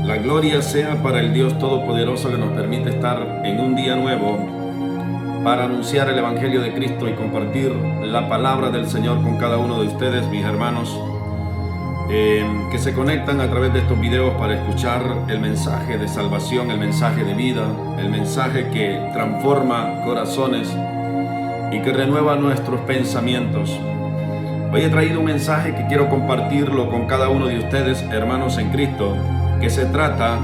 La gloria sea para el Dios Todopoderoso que nos permite estar en un día nuevo para anunciar el Evangelio de Cristo y compartir la palabra del Señor con cada uno de ustedes, mis hermanos, que se conectan a través de estos videos para escuchar el mensaje de salvación, el mensaje de vida, el mensaje que transforma corazones y que renueva nuestros pensamientos. Hoy he traído un mensaje que quiero compartirlo con cada uno de ustedes, hermanos en Cristo, que se trata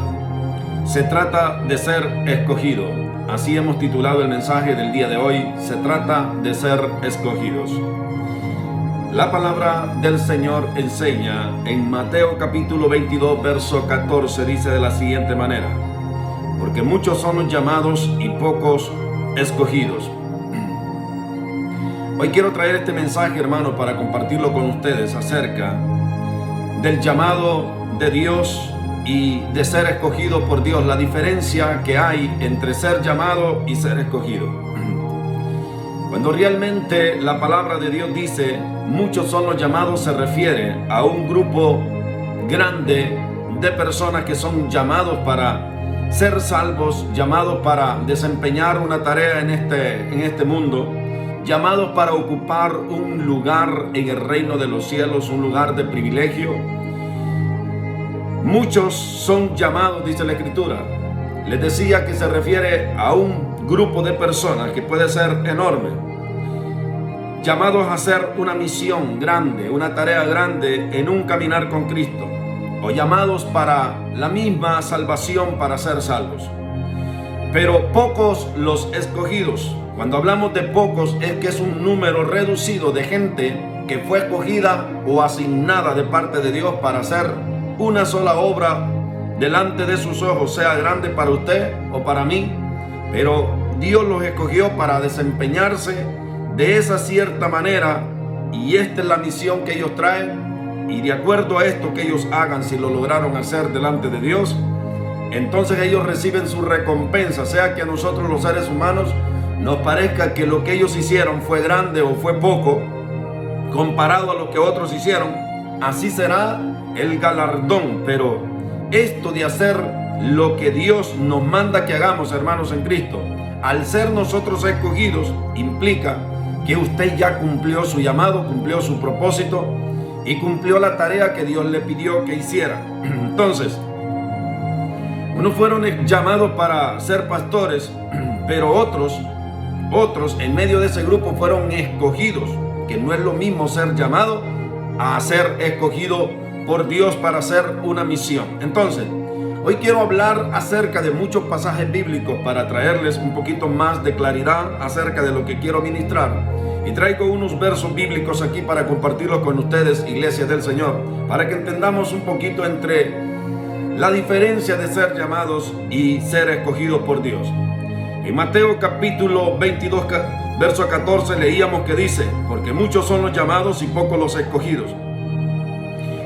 de ser escogido. Así hemos titulado el mensaje del día de hoy. Se trata de ser escogidos. La palabra del Señor enseña en Mateo capítulo 22, verso 14, dice de la siguiente manera: porque muchos son los llamados y pocos escogidos. Hoy quiero traer este mensaje, hermano, para compartirlo con ustedes acerca del llamado de Dios y de ser escogido por Dios, la diferencia que hay entre ser llamado y ser escogido. Cuando realmente la palabra de Dios dice muchos son los llamados, se refiere a un grupo grande de personas que son llamados para ser salvos, llamados para desempeñar una tarea en este mundo, llamados para ocupar un lugar en el reino de los cielos, un lugar de privilegio. Muchos son llamados, dice la Escritura. Les decía que se refiere a un grupo de personas que puede ser enorme, llamados a hacer una misión grande, una tarea grande en un caminar con Cristo, o llamados para la misma salvación, para ser salvos. Pero pocos los escogidos. Cuando hablamos de pocos es que es un número reducido de gente que fue escogida o asignada de parte de Dios para hacer una sola obra delante de sus ojos, sea grande para usted o para mí, pero Dios los escogió para desempeñarse de esa cierta manera, y esta es la misión que ellos traen, y de acuerdo a esto que ellos hagan, si lo lograron hacer delante de Dios, entonces ellos reciben su recompensa, sea que a nosotros los seres humanos nos parezca que lo que ellos hicieron fue grande o fue poco comparado a lo que otros hicieron, así será el galardón. Pero esto de hacer lo que Dios nos manda que hagamos, hermanos en Cristo, al ser nosotros escogidos, implica que usted ya cumplió su llamado, cumplió su propósito y cumplió la tarea que Dios le pidió que hiciera. Entonces, unos fueron llamados para ser pastores, pero otros en medio de ese grupo fueron escogidos, que no es lo mismo ser llamado a ser escogido por Dios para hacer una misión. Entonces, hoy quiero hablar acerca de muchos pasajes bíblicos para traerles un poquito más de claridad acerca de lo que quiero ministrar. Y traigo unos versos bíblicos aquí para compartirlos con ustedes, iglesia del Señor, para que entendamos un poquito entre la diferencia de ser llamados y ser escogidos por Dios. En Mateo capítulo 22, verso 14 leíamos que dice: porque muchos son los llamados y pocos los escogidos.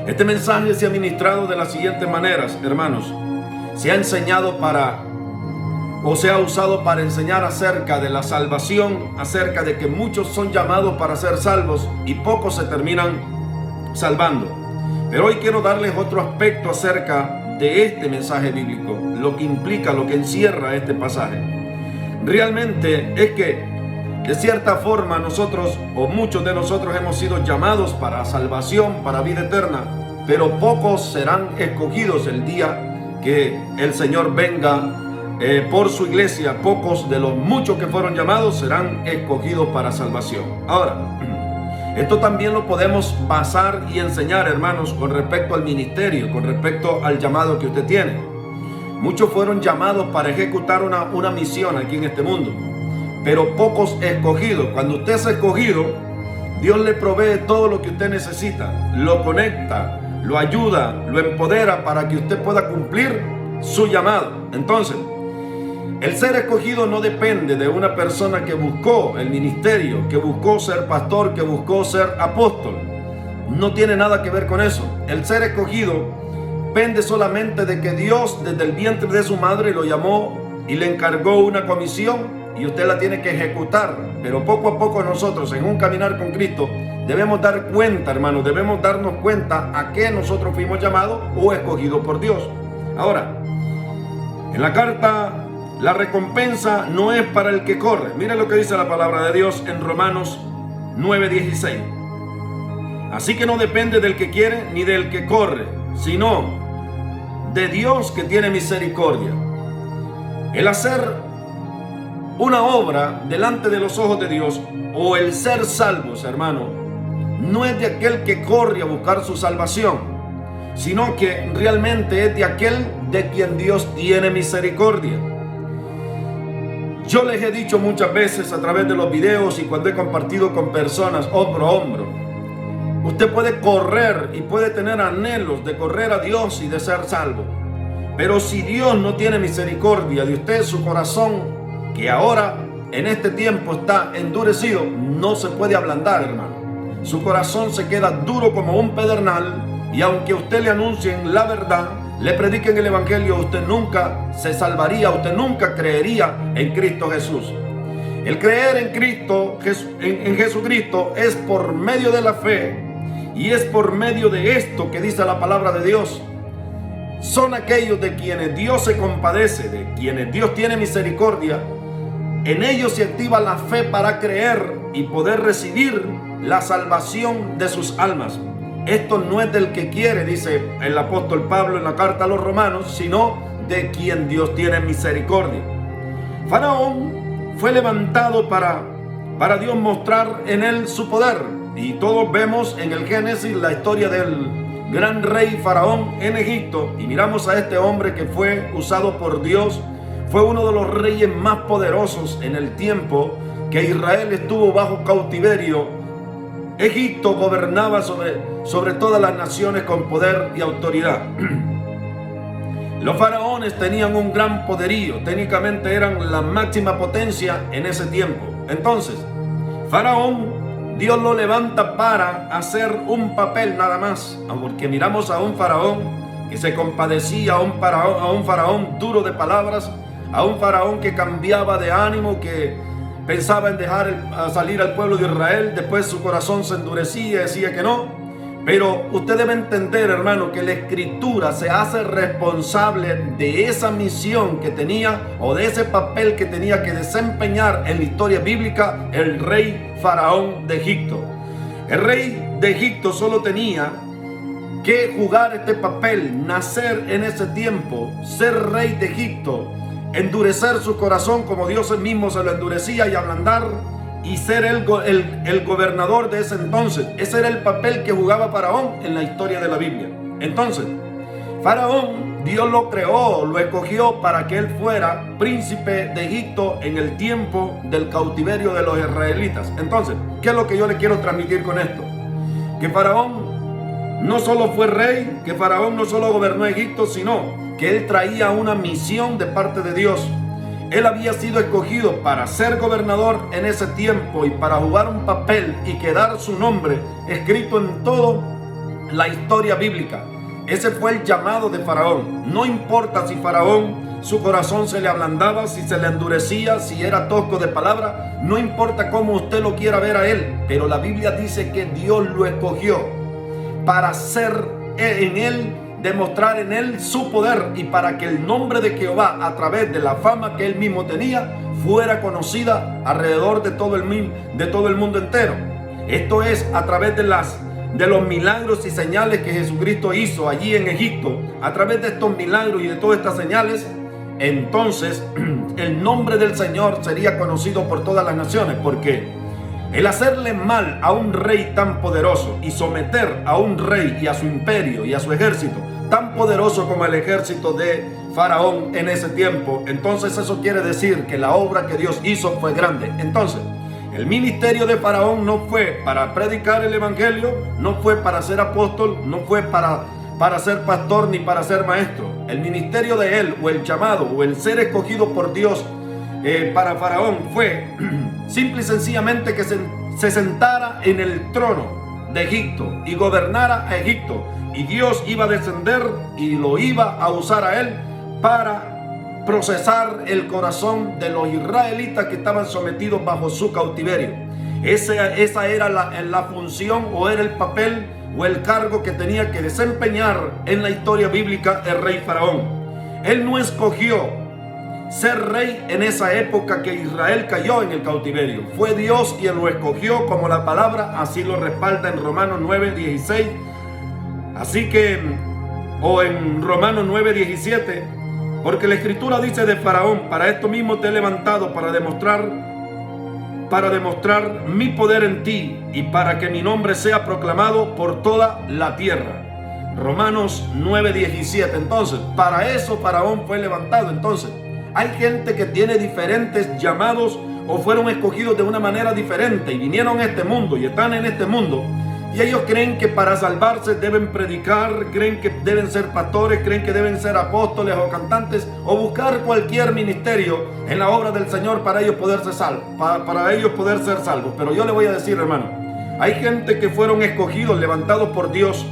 Este mensaje se ha ministrado de las siguientes maneras, hermanos. Se ha enseñado se ha usado para enseñar acerca de la salvación, acerca de que muchos son llamados para ser salvos y pocos se terminan salvando. Pero hoy quiero darles otro aspecto acerca de este mensaje bíblico, lo que implica, lo que encierra este pasaje. Realmente es que de cierta forma nosotros, o muchos de nosotros, hemos sido llamados para salvación, para vida eterna, pero pocos serán escogidos el día que el Señor venga por su iglesia. Pocos de los muchos que fueron llamados serán escogidos para salvación. Ahora, esto también lo podemos basar y enseñar, hermanos, con respecto al ministerio, con respecto al llamado que usted tiene. Muchos fueron llamados para ejecutar una misión aquí en este mundo, pero pocos escogidos. Cuando usted es escogido, Dios le provee todo lo que usted necesita, lo conecta, lo ayuda, lo empodera para que usted pueda cumplir su llamado. Entonces, el ser escogido no depende de una persona que buscó el ministerio, que buscó ser pastor, que buscó ser apóstol. No tiene nada que ver con eso. El ser escogido depende solamente de que Dios desde el vientre de su madre lo llamó y le encargó una comisión, y usted la tiene que ejecutar. Pero poco a poco nosotros, en un caminar con Cristo, debemos dar cuenta, hermanos, debemos darnos cuenta a qué nosotros fuimos llamados o escogidos por Dios. Ahora, en la carta, la recompensa no es para el que corre. Mire lo que dice la palabra de Dios en Romanos 9:16. Así que no depende del que quiere ni del que corre, sino de Dios que tiene misericordia. El hacer una obra delante de los ojos de Dios, o el ser salvos, hermano, no es de aquel que corre a buscar su salvación, sino que realmente es de aquel de quien Dios tiene misericordia. Yo les he dicho muchas veces a través de los videos y cuando he compartido con personas hombro a hombro, usted puede correr y puede tener anhelos de correr a Dios y de ser salvo, pero si Dios no tiene misericordia de usted, su corazón, que ahora en este tiempo está endurecido, no se puede ablandar, hermano. Su corazón se queda duro como un pedernal, y aunque a usted le anuncien la verdad, le prediquen el evangelio, usted nunca se salvaría, usted nunca creería en Cristo Jesús. El creer en Cristo, en Jesucristo, es por medio de la fe, y es por medio de esto que dice la palabra de Dios. Son aquellos de quienes Dios se compadece, de quienes Dios tiene misericordia. En ellos se activa la fe para creer y poder recibir la salvación de sus almas. Esto no es del que quiere, dice el apóstol Pablo en la carta a los Romanos, sino de quien Dios tiene misericordia. Faraón fue levantado para Dios mostrar en él su poder. Y todos vemos en el Génesis la historia del gran rey Faraón en Egipto. Y miramos a este hombre que fue usado por Dios. Fue uno de los reyes más poderosos en el tiempo que Israel estuvo bajo cautiverio. Egipto gobernaba sobre todas las naciones con poder y autoridad. Los faraones tenían un gran poderío, técnicamente eran la máxima potencia en ese tiempo. Entonces, Faraón, Dios lo levanta para hacer un papel nada más, porque miramos a un faraón que se compadecía, a un faraón duro de palabras, a un faraón que cambiaba de ánimo, que pensaba en dejar salir al pueblo de Israel. Después su corazón se endurecía, decía que no. Pero usted debe entender, hermano, que la Escritura se hace responsable de esa misión que tenía, o de ese papel que tenía que desempeñar en la historia bíblica el rey Faraón de Egipto. El rey de Egipto solo tenía que jugar este papel, nacer en ese tiempo, ser rey de Egipto, endurecer su corazón como Dios mismo se lo endurecía y ablandar, y ser el gobernador de ese entonces. Ese era el papel que jugaba Faraón en la historia de la Biblia. Entonces, Faraón, Dios lo creó, lo escogió para que él fuera príncipe de Egipto en el tiempo del cautiverio de los israelitas. Entonces, ¿qué es lo que yo le quiero transmitir con esto? Que Faraón no solo fue rey, que Faraón no solo gobernó Egipto, sino que él traía una misión de parte de Dios. Él había sido escogido para ser gobernador en ese tiempo y para jugar un papel y quedar su nombre escrito en toda la historia bíblica. Ese fue el llamado de Faraón. No importa si Faraón, su corazón se le ablandaba, si se le endurecía, si era tosco de palabra, no importa cómo usted lo quiera ver a él, pero la Biblia dice que Dios lo escogió para ser en él, demostrar en él su poder, y para que el nombre de Jehová, a través de la fama que él mismo tenía, fuera conocida alrededor de todo el mundo entero. Esto es a través de los milagros y señales que Jesucristo hizo allí en Egipto. A través de estos milagros y de todas estas señales, entonces el nombre del Señor sería conocido por todas las naciones, porque el hacerle mal a un rey tan poderoso y someter a un rey y a su imperio y a su ejército tan poderoso como el ejército de Faraón en ese tiempo, entonces eso quiere decir que la obra que Dios hizo fue grande. Entonces, el ministerio de Faraón no fue para predicar el evangelio, no fue para ser apóstol, no fue para ser pastor ni para ser maestro. El ministerio de él, o el llamado, o el ser escogido por Dios para Faraón fue simple y sencillamente que se sentara en el trono de Egipto y gobernara a Egipto, y Dios iba a descender y lo iba a usar a él para procesar el corazón de los israelitas que estaban sometidos bajo su cautiverio. Esa era la función, o era el papel o el cargo que tenía que desempeñar en la historia bíblica el rey Faraón. Él no escogió ser rey en esa época que Israel cayó en el cautiverio. Fue Dios quien lo escogió, como la palabra así lo respalda en Romanos 9:16. Así que, o en Romanos 9:17, porque la Escritura dice de Faraón: para esto mismo te he levantado, para demostrar mi poder en ti y para que mi nombre sea proclamado por toda la tierra. Romanos 9:17. Entonces, para eso Faraón fue levantado. Entonces, hay gente que tiene diferentes llamados o fueron escogidos de una manera diferente y vinieron a este mundo y están en este mundo, y ellos creen que para salvarse deben predicar, creen que deben ser pastores, creen que deben ser apóstoles o cantantes o buscar cualquier ministerio en la obra del Señor para ellos poder ser salvos, para ellos poder ser salvos. Pero yo le voy a decir, hermano, hay gente que fueron escogidos, levantados por Dios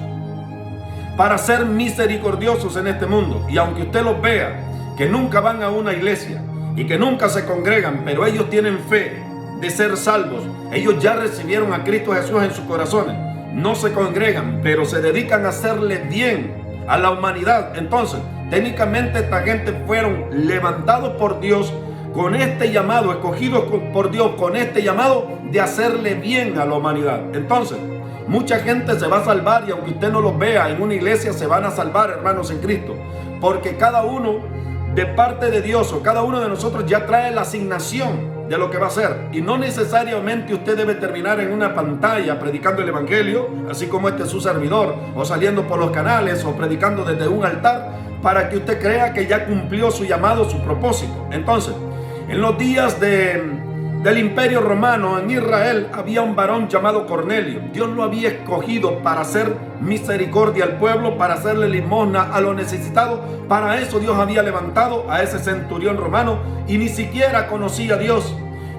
para ser misericordiosos en este mundo, y aunque usted los vea que nunca van a una iglesia y que nunca se congregan, pero ellos tienen fe de ser salvos. Ellos ya recibieron a Cristo Jesús en sus corazones. No se congregan, pero se dedican a hacerle bien a la humanidad. Entonces, técnicamente esta gente fueron levantados por Dios con este llamado, escogidos por Dios con este llamado de hacerle bien a la humanidad. Entonces, mucha gente se va a salvar, y aunque usted no los vea en una iglesia, se van a salvar, hermanos en Cristo, porque cada uno de parte de Dios, o cada uno de nosotros, ya trae la asignación de lo que va a hacer, y no necesariamente usted debe terminar en una pantalla predicando el evangelio, así como este su servidor, o saliendo por los canales, o predicando desde un altar, para que usted crea que ya cumplió su llamado, su propósito. Entonces, en los días del Imperio Romano en Israel había un varón llamado Cornelio. Dios lo había escogido para hacer misericordia al pueblo, para hacerle limosna a los necesitados. Para eso Dios había levantado a ese centurión romano, y ni siquiera conocía a Dios.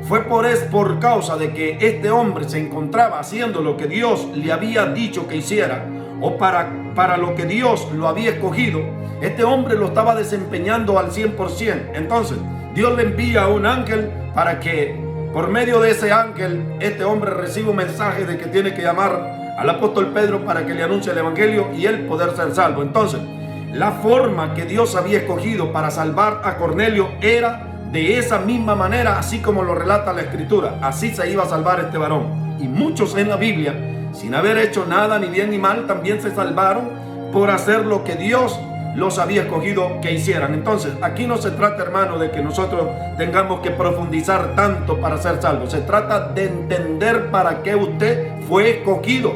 Fue por causa de que este hombre se encontraba haciendo lo que Dios le había dicho que hiciera, o para lo que Dios lo había escogido. Este hombre lo estaba desempeñando al 100%. Entonces, Dios le envía a un ángel para que por medio de ese ángel este hombre reciba un mensaje de que tiene que llamar al apóstol Pedro para que le anuncie el evangelio y él poder ser salvo. Entonces, la forma que Dios había escogido para salvar a Cornelio era de esa misma manera, así como lo relata la Escritura. Así se iba a salvar este varón. Y muchos en la Biblia, sin haber hecho nada ni bien ni mal, también se salvaron por hacer lo que Dios los había escogido que hicieran. Entonces, aquí no se trata, hermano, de que nosotros tengamos que profundizar tanto para ser salvos. Se trata de entender para qué usted fue escogido,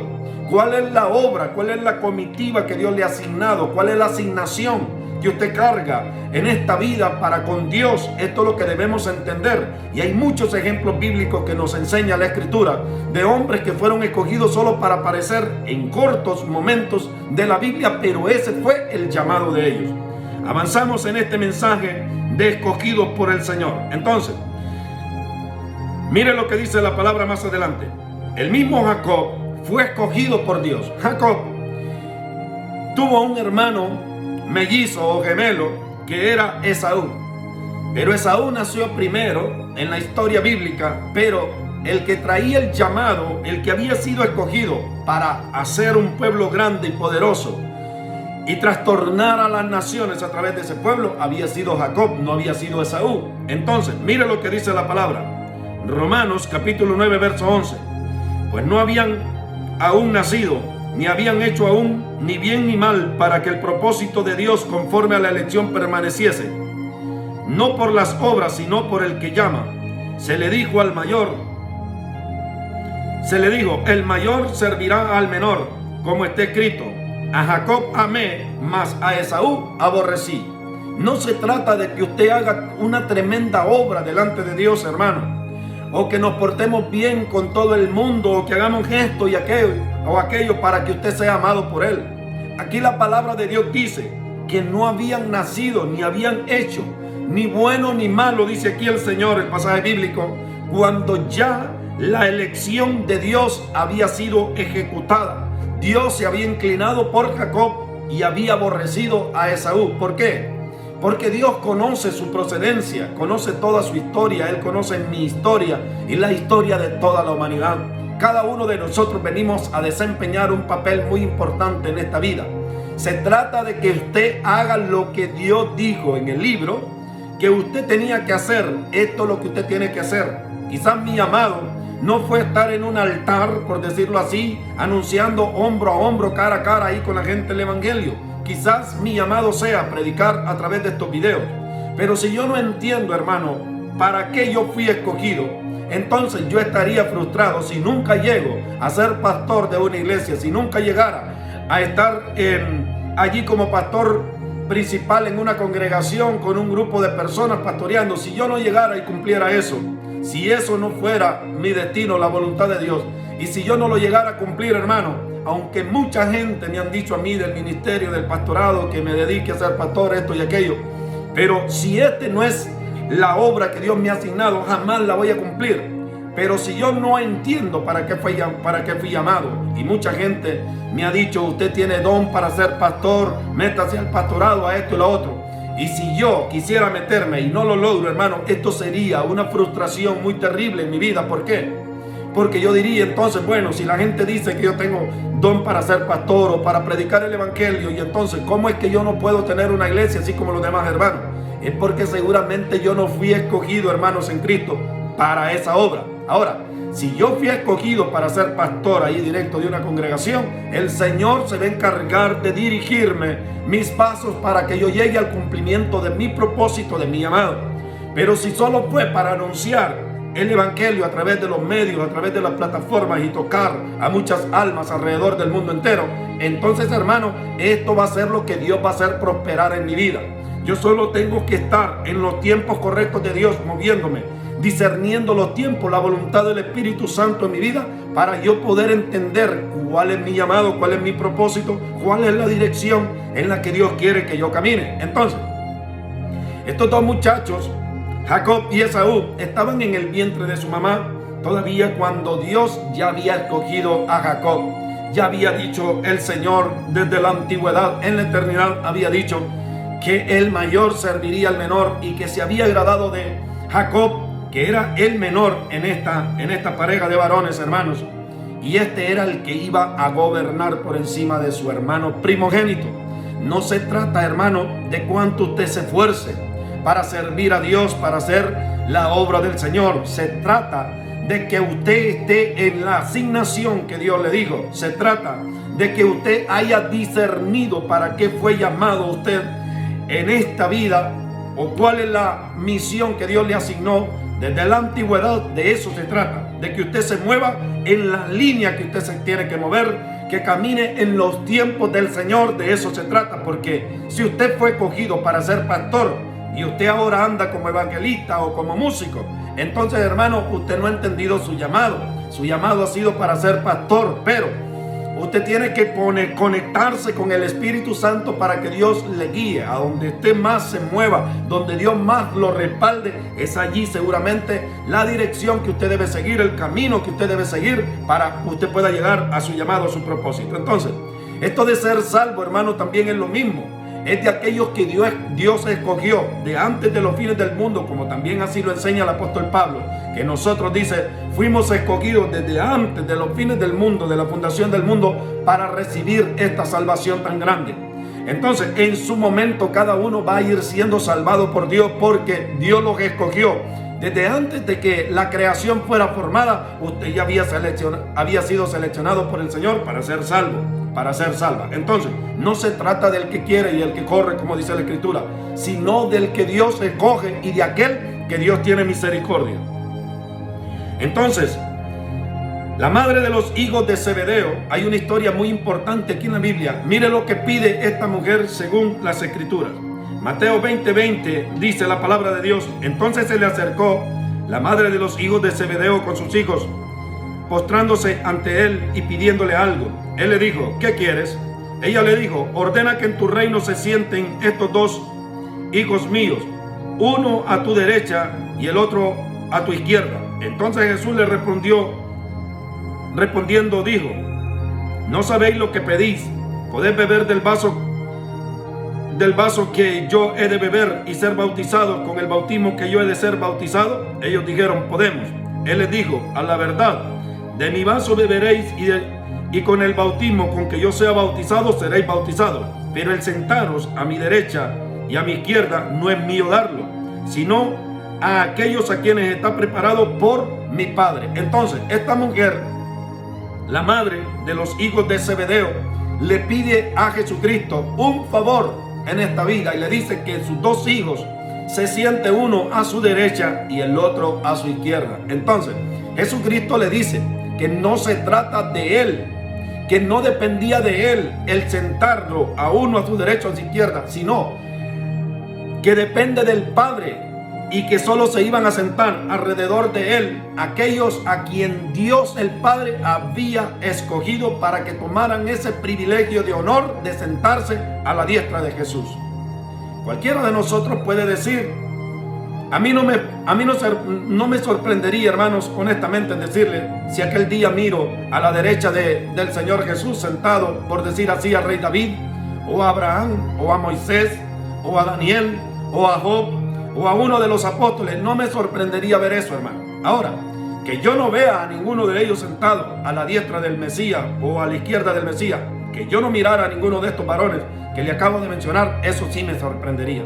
cuál es la obra, cuál es la comitiva que Dios le ha asignado, cuál es la asignación que usted carga en esta vida para con Dios. Esto es lo que debemos entender, y hay muchos ejemplos bíblicos que nos enseña la Escritura de hombres que fueron escogidos solo para aparecer en cortos momentos de la Biblia, pero ese fue el llamado de ellos. Avanzamos en este mensaje de escogidos por el Señor. Entonces, mire lo que dice la palabra más adelante. El mismo Jacob fue escogido por Dios. Jacob tuvo un hermano mellizo o gemelo que era Esaú, pero Esaú nació primero en la historia bíblica, pero el que traía el llamado, el que había sido escogido para hacer un pueblo grande y poderoso y trastornar a las naciones a través de ese pueblo, había sido Jacob, no había sido Esaú. Entonces, mire lo que dice la palabra, Romanos capítulo 9 verso 11. Pues no habían aún nacido, ni habían hecho aún ni bien ni mal, para que el propósito de Dios conforme a la elección permaneciese. No por las obras, sino por el que llama. Se le dijo al mayor, el mayor servirá al menor, como está escrito, a Jacob amé, mas a Esaú aborrecí. No se trata de que usted haga una tremenda obra delante de Dios, hermano, o que nos portemos bien con todo el mundo, o que hagamos esto y aquello para que usted sea amado por él. Aquí la palabra de Dios dice que no habían nacido, ni habían hecho, ni bueno ni malo, dice aquí el Señor, el pasaje bíblico, cuando ya la elección de Dios había sido ejecutada. Dios se había inclinado por Jacob y había aborrecido a Esaú. ¿Por qué? Porque Dios conoce su procedencia, conoce toda su historia. Él conoce mi historia y la historia de toda la humanidad. Cada uno de nosotros venimos a desempeñar un papel muy importante en esta vida. Se trata de que usted haga lo que Dios dijo en el libro que usted tenía que hacer. Esto es lo que usted tiene que hacer. Quizás mi llamado no fue estar en un altar, por decirlo así, anunciando hombro a hombro, cara a cara ahí con la gente el evangelio. Quizás mi llamado sea predicar a través de estos videos. Pero si yo no entiendo, hermano, para qué yo fui escogido, entonces yo estaría frustrado si nunca llego a ser pastor de una iglesia, si nunca llegara a estar allí como pastor principal en una congregación con un grupo de personas pastoreando. Si yo no llegara y cumpliera eso, si eso no fuera mi destino, la voluntad de Dios, y si yo no lo llegara a cumplir, hermano, aunque mucha gente me han dicho a mí del ministerio, del pastorado, que me dedique a ser pastor, esto y aquello, pero si este no es la obra que Dios me ha asignado, jamás la voy a cumplir. Pero si yo no entiendo para qué fui llamado, y mucha gente me ha dicho, usted tiene don para ser pastor, métase al pastorado, a esto y lo otro. Y si yo quisiera meterme y no lo logro, hermano, esto sería una frustración muy terrible en mi vida. ¿Por qué? Porque yo diría entonces, bueno, si la gente dice que yo tengo don para ser pastor o para predicar el evangelio, y entonces, ¿cómo es que yo no puedo tener una iglesia así como los demás hermanos? Es porque seguramente yo no fui escogido, hermanos, en Cristo para esa obra. Ahora, si yo fui escogido para ser pastor ahí directo de una congregación, el Señor se va a encargar de dirigirme mis pasos para que yo llegue al cumplimiento de mi propósito, de mi llamado. Pero si solo fue para anunciar el evangelio a través de los medios, a través de las plataformas y tocar a muchas almas alrededor del mundo entero, entonces, hermano, esto va a ser lo que Dios va a hacer prosperar en mi vida. Yo solo tengo que estar en los tiempos correctos de Dios, moviéndome, discerniendo los tiempos, la voluntad del Espíritu Santo en mi vida, para yo poder entender cuál es mi llamado, cuál es mi propósito, cuál es la dirección en la que Dios quiere que yo camine. Entonces, estos dos muchachos, Jacob y Esaú, estaban en el vientre de su mamá todavía cuando Dios ya había escogido a Jacob. Ya había dicho el Señor desde la antigüedad, en la eternidad había dicho que el mayor serviría al menor, y que se había agradado de Jacob, que era el menor en esta pareja de varones, hermanos, y este era el que iba a gobernar por encima de su hermano primogénito. No se trata, hermano, de cuánto usted se esfuerce para servir a Dios, para hacer la obra del Señor. Se trata de que usted esté en la asignación que Dios le dijo. Se trata de que usted haya discernido para qué fue llamado usted en esta vida, o cuál es la misión que Dios le asignó desde la antigüedad. De eso se trata, de que usted se mueva en la línea que usted se tiene que mover, que camine en los tiempos del Señor. De eso se trata, porque si usted fue escogido para ser pastor y usted ahora anda como evangelista o como músico, entonces, hermano, usted no ha entendido su llamado. Su llamado ha sido para ser pastor, pero usted tiene que conectarse con el Espíritu Santo para que Dios le guíe a donde usted más se mueva, donde Dios más lo respalde. Es allí seguramente la dirección que usted debe seguir, el camino que usted debe seguir para que usted pueda llegar a su llamado, a su propósito. Entonces, esto de ser salvo, hermano, también es lo mismo. Es de aquellos que Dios escogió de antes de los fines del mundo, como también así lo enseña el apóstol Pablo, que nosotros, dice, fuimos escogidos desde antes de los fines del mundo, de la fundación del mundo, para recibir esta salvación tan grande. Entonces, en su momento cada uno va a ir siendo salvado por Dios, porque Dios los escogió. Desde antes de que la creación fuera formada, usted ya había sido seleccionado por el Señor para ser salvo, para ser salva. Entonces, no se trata del que quiere y el que corre, como dice la Escritura, sino del que Dios escoge y de aquel que Dios tiene misericordia. Entonces, la madre de los hijos de Zebedeo, hay una historia muy importante aquí en la Biblia. Mire lo que pide esta mujer según las Escrituras. Mateo 20:20 dice la palabra de Dios: entonces se le acercó la madre de los hijos de Zebedeo con sus hijos, postrándose ante él y pidiéndole algo. Él le dijo: ¿qué quieres? Ella le dijo: ordena que en tu reino se sienten estos dos hijos míos, uno a tu derecha y el otro a tu izquierda. Entonces Jesús le respondiendo dijo: no sabéis lo que pedís. ¿Podéis beber del vaso que yo he de beber y ser bautizado con el bautismo que yo he de ser bautizado? Ellos dijeron: podemos. Él les dijo: a la verdad, de mi vaso beberéis y con el bautismo con que yo sea bautizado seréis bautizados, pero el sentaros a mi derecha y a mi izquierda no es mío darlo, sino a aquellos a quienes está preparado por mi Padre. Entonces, esta mujer, la madre de los hijos de Zebedeo, le pide a Jesucristo un favor en esta vida y le dice que sus dos hijos se siente uno a su derecha y el otro a su izquierda. Entonces, Jesucristo le dice que no se trata de él, que no dependía de él el sentarlo a uno a su derecha o a su izquierda, sino que depende del Padre y que solo se iban a sentar alrededor de él aquellos a quien Dios el Padre había escogido para que tomaran ese privilegio de honor de sentarse a la diestra de Jesús. Cualquiera de nosotros puede decir, a mí no me sorprendería, hermanos, honestamente, en decirle, si aquel día miro a la derecha del Señor Jesús sentado, por decir así, al rey David, o a Abraham, o a Moisés, o a Daniel, o a Job, o a uno de los apóstoles. No me sorprendería ver eso, hermano. Ahora, que yo no vea a ninguno de ellos sentado a la diestra del Mesías o a la izquierda del Mesías, que yo no mirara a ninguno de estos varones que le acabo de mencionar, eso sí me sorprendería.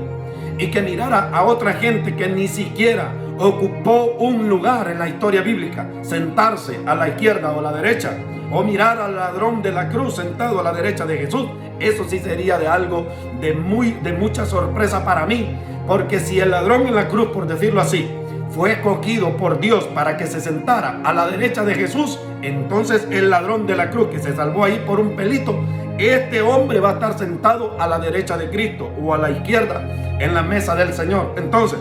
Y que mirara a otra gente que ni siquiera ocupó un lugar en la historia bíblica, sentarse a la izquierda o a la derecha, o mirar al ladrón de la cruz sentado a la derecha de Jesús, eso sí sería de algo de mucha sorpresa para mí, porque si el ladrón en la cruz, por decirlo así, fue escogido por Dios para que se sentara a la derecha de Jesús, entonces el ladrón de la cruz que se salvó ahí por un pelito, este hombre va a estar sentado a la derecha de Cristo o a la izquierda en la mesa del Señor. Entonces,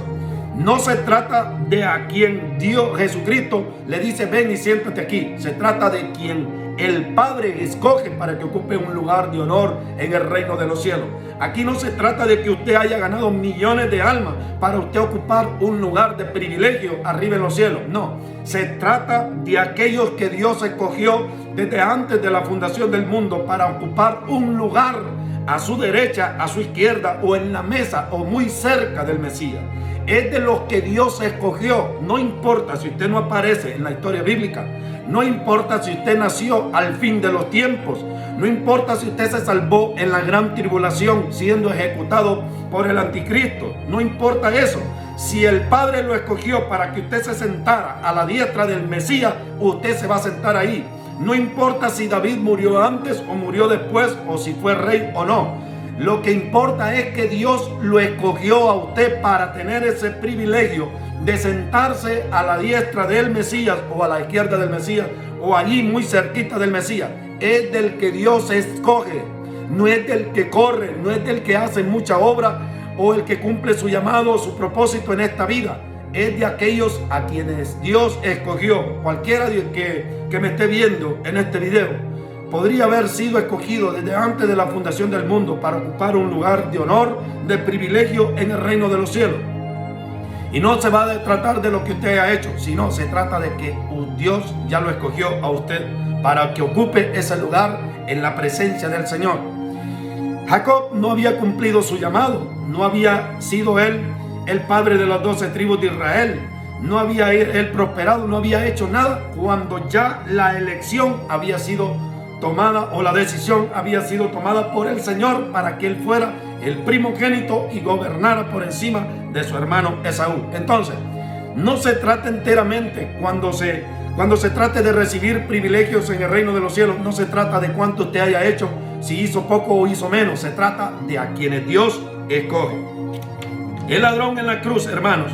no se trata de a quien Dios Jesucristo le dice ven y siéntate aquí. Se trata de quien el Padre escoge para que ocupe un lugar de honor en el reino de los cielos. Aquí no se trata de que usted haya ganado millones de almas para usted ocupar un lugar de privilegio arriba en los cielos. No, se trata de aquellos que Dios escogió desde antes de la fundación del mundo para ocupar un lugar a su derecha, a su izquierda o en la mesa o muy cerca del Mesías. Es de los que Dios escogió. No importa si usted no aparece en la historia bíblica. No importa si usted nació al fin de los tiempos. No importa si usted se salvó en la gran tribulación siendo ejecutado por el anticristo. No importa eso. Si el Padre lo escogió para que usted se sentara a la diestra del Mesías, usted se va a sentar ahí. No importa si David murió antes o murió después, o si fue rey o no. Lo que importa es que Dios lo escogió a usted para tener ese privilegio de sentarse a la diestra del Mesías o a la izquierda del Mesías o allí muy cerquita del Mesías. Es del que Dios escoge, no es del que corre, no es del que hace mucha obra o el que cumple su llamado o su propósito en esta vida. Es de aquellos a quienes Dios escogió. Cualquiera que me esté viendo en este video podría haber sido escogido desde antes de la fundación del mundo para ocupar un lugar de honor, de privilegio en el reino de los cielos. Y no se va a tratar de lo que usted ha hecho, sino se trata de que Dios ya lo escogió a usted para que ocupe ese lugar en la presencia del Señor. Jacob no había cumplido su llamado, no había sido él el padre de las 12 tribus de Israel, no había él prosperado, no había hecho nada cuando ya la elección había sido tomada o la decisión había sido tomada por el Señor para que él fuera el primogénito y gobernara por encima de su hermano Esaú. Entonces, no se trata enteramente cuando se trate de recibir privilegios en el reino de los cielos, no se trata de cuánto usted haya hecho, si hizo poco o hizo menos, se trata de a quienes Dios escoge. El ladrón en la cruz, hermanos,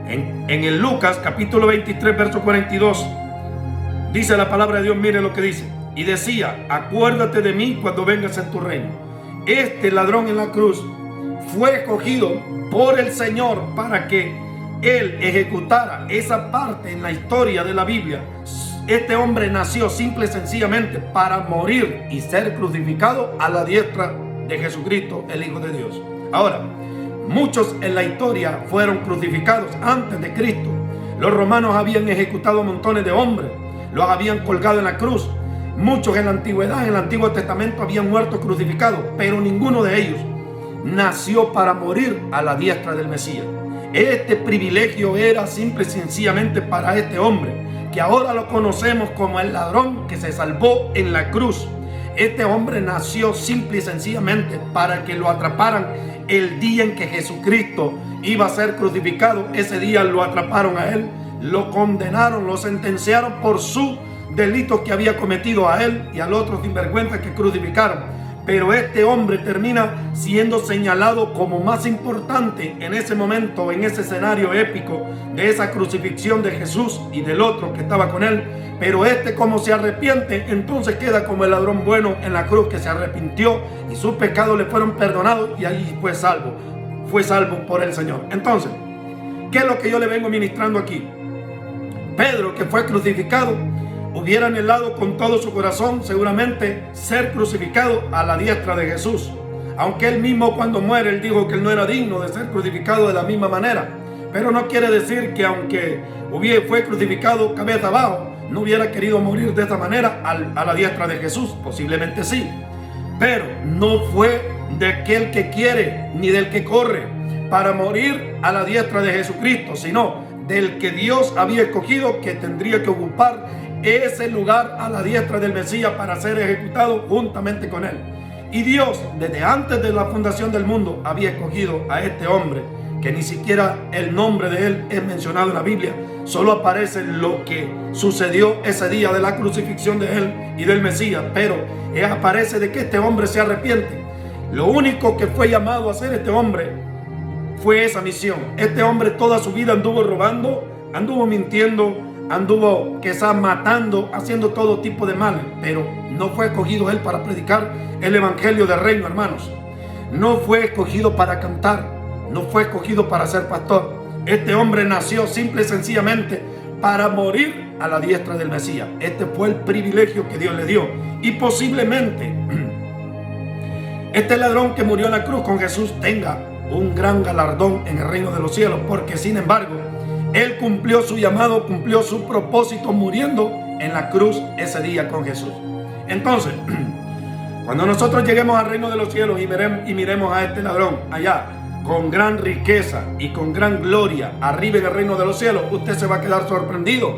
en el Lucas capítulo 23 verso 42 dice la palabra de Dios, mire lo que dice, y decía, acuérdate de mí cuando vengas en tu reino. Este ladrón en la cruz fue escogido por el Señor para que él ejecutara esa parte en la historia de la Biblia. Este hombre nació simple y sencillamente para morir y ser crucificado a la diestra de Jesucristo, el Hijo de Dios. Ahora, muchos en la historia fueron crucificados antes de Cristo. Los romanos habían ejecutado montones de hombres, los habían colgado en la cruz. Muchos en la antigüedad, en el Antiguo Testamento, habían muerto crucificados, pero ninguno de ellos nació para morir a la diestra del Mesías. Este privilegio era simple y sencillamente para este hombre, que ahora lo conocemos como el ladrón que se salvó en la cruz. Este hombre nació simple y sencillamente para que lo atraparan el día en que Jesucristo iba a ser crucificado. Ese día lo atraparon a él, lo condenaron, lo sentenciaron por sus delitos que había cometido a él y al otro sinvergüenza que crucificaron. Pero este hombre termina siendo señalado como más importante en ese momento, en ese escenario épico de esa crucifixión de Jesús y del otro que estaba con él. Pero este, como se arrepiente, entonces queda como el ladrón bueno en la cruz, que se arrepintió y sus pecados le fueron perdonados y ahí fue salvo por el Señor. Entonces, ¿qué es lo que yo le vengo ministrando aquí? Pedro, que fue crucificado, hubiera anhelado con todo su corazón seguramente ser crucificado a la diestra de Jesús, aunque él mismo, cuando muere, él dijo que él no era digno de ser crucificado de la misma manera. Pero no quiere decir que aunque fue crucificado cabeza abajo, no hubiera querido morir de esta manera a la diestra de Jesús. Posiblemente sí, pero no fue de aquel que quiere ni del que corre para morir a la diestra de Jesucristo, sino del que Dios había escogido, que tendría que ocupar ese lugar a la diestra del Mesías para ser ejecutado juntamente con él. Y Dios, desde antes de la fundación del mundo, había escogido a este hombre, que ni siquiera el nombre de él es mencionado en la Biblia. Solo aparece lo que sucedió ese día de la crucifixión de él y del Mesías, pero aparece de que este hombre se arrepiente. Lo único que fue llamado a hacer este hombre fue esa misión. Este hombre toda su vida anduvo robando, anduvo mintiendo, anduvo quizás matando, haciendo todo tipo de mal, pero no fue escogido él para predicar el evangelio del reino, hermanos. No fue escogido para cantar, no fue escogido para ser pastor. Este hombre nació simple y sencillamente para morir a la diestra del Mesías. Este fue el privilegio que Dios le dio. Y posiblemente este ladrón que murió en la cruz con Jesús tenga un gran galardón en el reino de los cielos, porque sin embargo él cumplió su llamado, cumplió su propósito muriendo en la cruz ese día con Jesús. Entonces, cuando nosotros lleguemos al reino de los cielos y miremos a este ladrón allá con gran riqueza y con gran gloria arriba en el reino de los cielos, usted se va a quedar sorprendido,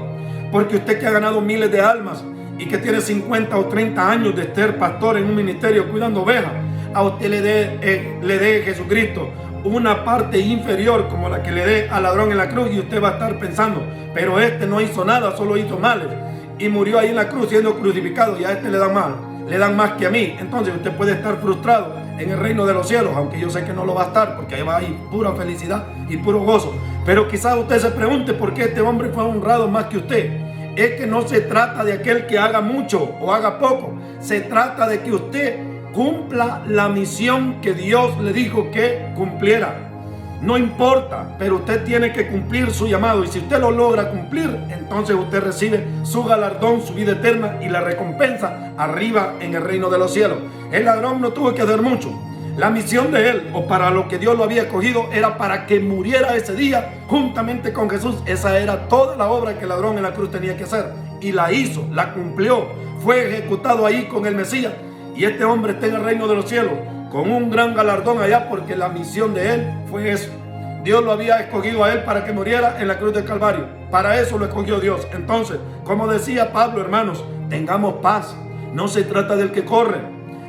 porque usted, que ha ganado miles de almas y que tiene 50 o 30 años de ser pastor en un ministerio cuidando ovejas, a usted le dé Jesucristo una parte inferior como la que le dé al ladrón en la cruz, y usted va a estar pensando, pero este no hizo nada, solo hizo males y murió ahí en la cruz siendo crucificado, y a este le dan más que a mí. Entonces usted puede estar frustrado en el reino de los cielos, aunque yo sé que no lo va a estar, porque ahí va a ir pura felicidad y puro gozo. Pero quizás usted se pregunte por qué este hombre fue honrado más que usted. Es que no se trata de aquel que haga mucho o haga poco, se trata de que usted cumpla la misión que Dios le dijo que cumpliera. No importa, pero usted tiene que cumplir su llamado, y si usted lo logra cumplir, entonces usted recibe su galardón, su vida eterna y la recompensa arriba en el reino de los cielos. El ladrón no tuvo que hacer mucho. La misión de él, o para lo que Dios lo había escogido, era para que muriera ese día juntamente con Jesús. Esa era toda la obra que el ladrón en la cruz tenía que hacer, y la hizo, la cumplió, fue ejecutado ahí con el Mesías. Y este hombre está en el reino de los cielos con un gran galardón allá, porque la misión de él fue eso. Dios lo había escogido a él para que muriera en la cruz del Calvario. Para eso lo escogió Dios. Entonces, como decía Pablo, hermanos, tengamos paz. No se trata del que corre,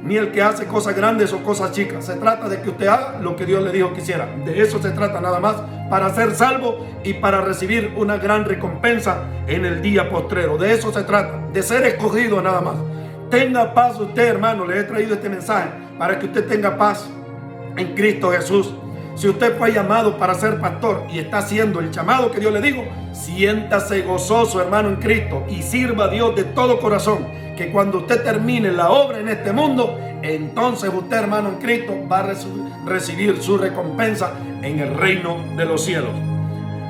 ni el que hace cosas grandes o cosas chicas. Se trata de que usted haga lo que Dios le dijo que hiciera. De eso se trata nada más, para ser salvo y para recibir una gran recompensa en el día postrero. De eso se trata, de ser escogido nada más. Tenga paz usted, hermano. Le he traído este mensaje para que usted tenga paz en Cristo Jesús. Si usted fue llamado para ser pastor y está haciendo el llamado que Dios le dijo, siéntase gozoso, hermano, en Cristo, y sirva a Dios de todo corazón, que cuando usted termine la obra en este mundo, entonces usted, hermano, en Cristo, va a recibir su recompensa en el reino de los cielos.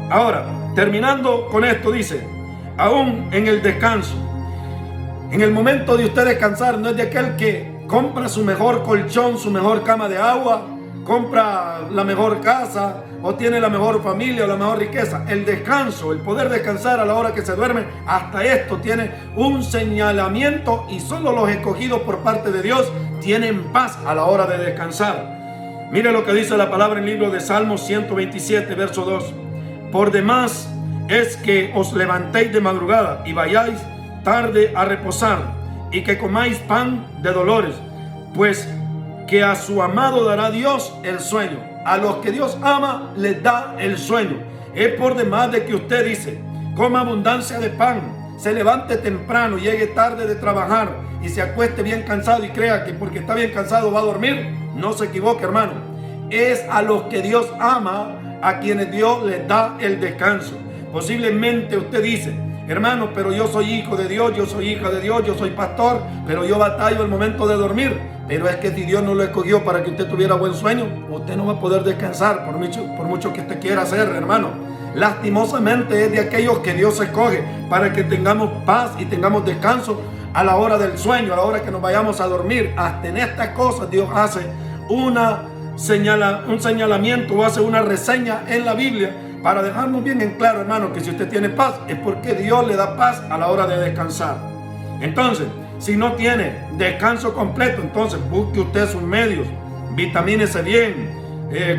Ahora, terminando con esto, dice, aún en el descanso, en el momento de usted descansar, no es de aquel que compra su mejor colchón, su mejor cama de agua, compra la mejor casa o tiene la mejor familia o la mejor riqueza. El descanso, el poder descansar a la hora que se duerme, hasta esto tiene un señalamiento, y solo los escogidos por parte de Dios tienen paz a la hora de descansar. Mire lo que dice la palabra en el libro de Salmos 127, verso 2. Por demás es que os levantéis de madrugada y vayáis tarde a reposar, y que comáis pan de dolores, pues que a su amado dará Dios el sueño. A los que Dios ama les da el sueño. Es por demás de que usted dice, coma abundancia de pan, se levante temprano, llegue tarde de trabajar y se acueste bien cansado y crea que porque está bien cansado va a dormir. No se equivoque, hermano. Es a los que Dios ama a quienes Dios les da el descanso. Posiblemente usted dice, hermano, pero yo soy hijo de Dios, yo soy hija de Dios, yo soy pastor, pero yo batallo el momento de dormir. Pero es que si Dios no lo escogió para que usted tuviera buen sueño, usted no va a poder descansar por mucho que usted quiera hacer, hermano. Lastimosamente es de aquellos que Dios escoge para que tengamos paz y tengamos descanso a la hora del sueño, a la hora que nos vayamos a dormir. Hasta en estas cosas Dios hace un señalamiento o hace una reseña en la Biblia para dejarnos bien en claro, hermano, que si usted tiene paz es porque Dios le da paz a la hora de descansar. Entonces, si no tiene descanso completo, entonces busque usted sus medios, vitamínese bien,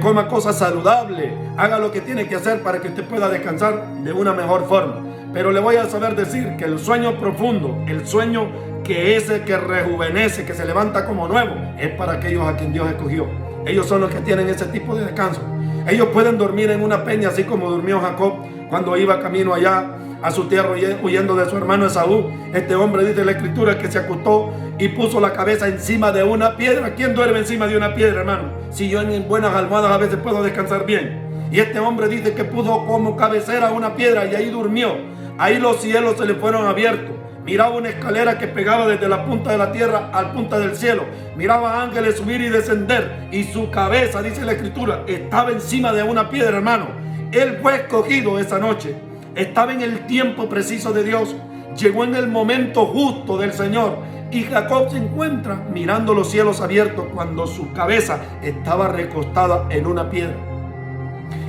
coma cosas saludables, haga lo que tiene que hacer para que usted pueda descansar de una mejor forma. Pero le voy a saber decir que el sueño profundo, el sueño que rejuvenece, que se levanta como nuevo, es para aquellos a quien Dios escogió. Ellos son los que tienen ese tipo de descanso. Ellos pueden dormir en una peña, así como durmió Jacob cuando iba camino allá a su tierra huyendo de su hermano Esaú. Este hombre, dice la escritura, que se acostó y puso la cabeza encima de una piedra. ¿Quién duerme encima de una piedra, hermano? Si yo en buenas almohadas a veces puedo descansar bien. Y este hombre dice que puso como cabecera una piedra y ahí durmió. Ahí los cielos se le fueron abiertos. Miraba una escalera que pegaba desde la punta de la tierra al punta del cielo. Miraba ángeles subir y descender. Y su cabeza, dice la escritura, estaba encima de una piedra, hermano. Él fue escogido esa noche. Estaba en el tiempo preciso de Dios. Llegó en el momento justo del Señor. Y Jacob se encuentra mirando los cielos abiertos cuando su cabeza estaba recostada en una piedra.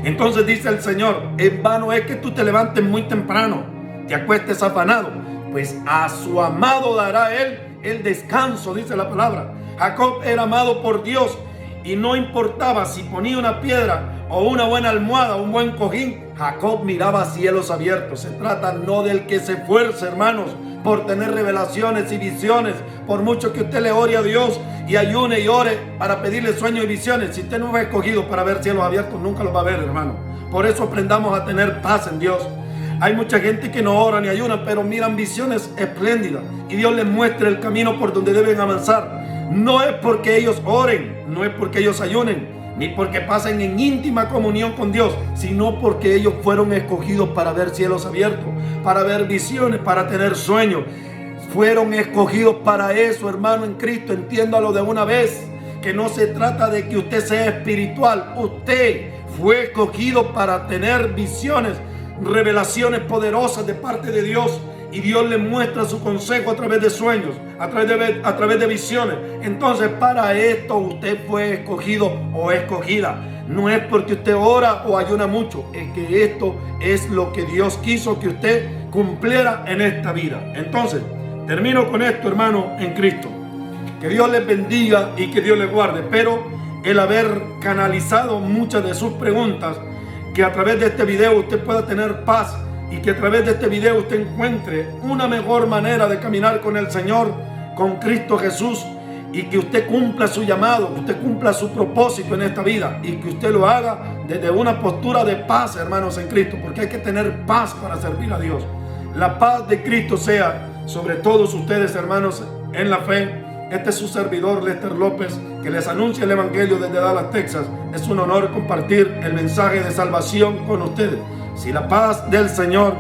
Entonces dice el Señor, en vano es que tú te levantes muy temprano, te acuestes afanado, pues a su amado dará él el descanso, dice la palabra. Jacob era amado por Dios y no importaba si ponía una piedra o una buena almohada, un buen cojín, Jacob miraba cielos abiertos. Se trata no del que se esfuerce, hermanos, por tener revelaciones y visiones, por mucho que usted le ore a Dios y ayune y ore para pedirle sueños y visiones. Si usted no fue escogido para ver cielos abiertos, nunca los va a ver, hermano. Por eso aprendamos a tener paz en Dios. Hay mucha gente que no ora ni ayuna, pero miran visiones espléndidas y Dios les muestra el camino por donde deben avanzar. No es porque ellos oren, no es porque ellos ayunen, ni porque pasen en íntima comunión con Dios, sino porque ellos fueron escogidos para ver cielos abiertos, para ver visiones, para tener sueños. Fueron escogidos para eso, hermano, en Cristo. Entiéndalo de una vez, que no se trata de que usted sea espiritual. Usted fue escogido para tener visiones, revelaciones poderosas de parte de Dios. Y Dios le muestra su consejo a través de sueños, a través de visiones. Entonces, para esto usted fue escogido o escogida. No es porque usted ora o ayuna mucho, es que esto es lo que Dios quiso que usted cumpliera en esta vida. Entonces, termino con esto, hermano, en Cristo. Que Dios les bendiga y que Dios les guarde. Pero el haber canalizado muchas de sus preguntas, que a través de este video usted pueda tener paz y que a través de este video usted encuentre una mejor manera de caminar con el Señor, con Cristo Jesús, y que usted cumpla su llamado, que usted cumpla su propósito en esta vida y que usted lo haga desde una postura de paz, hermanos, en Cristo, porque hay que tener paz para servir a Dios. La paz de Cristo sea sobre todos ustedes, hermanos, en la fe. Este es su servidor, Lester López, que les anuncia el Evangelio desde Dallas, Texas. Es un honor compartir el mensaje de salvación con ustedes. Si la paz del Señor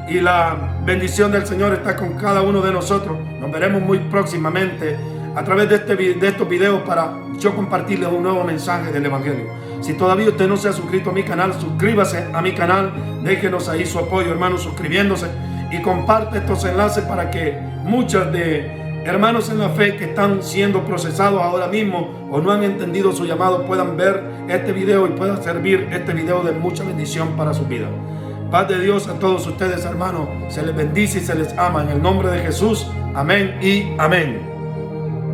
y la bendición del Señor está con cada uno de nosotros, nos veremos muy próximamente a través de estos videos para yo compartirles un nuevo mensaje del Evangelio. Si todavía usted no se ha suscrito a mi canal, suscríbase a mi canal, déjenos ahí su apoyo, hermanos, suscribiéndose, y comparte estos enlaces para que muchos de hermanos en la fe que están siendo procesados ahora mismo o no han entendido su llamado puedan ver este video y puedan servir este video de mucha bendición para su vida. Paz de Dios a todos ustedes, hermanos. Se les bendice y se les ama en el nombre de Jesús. Amén y amén.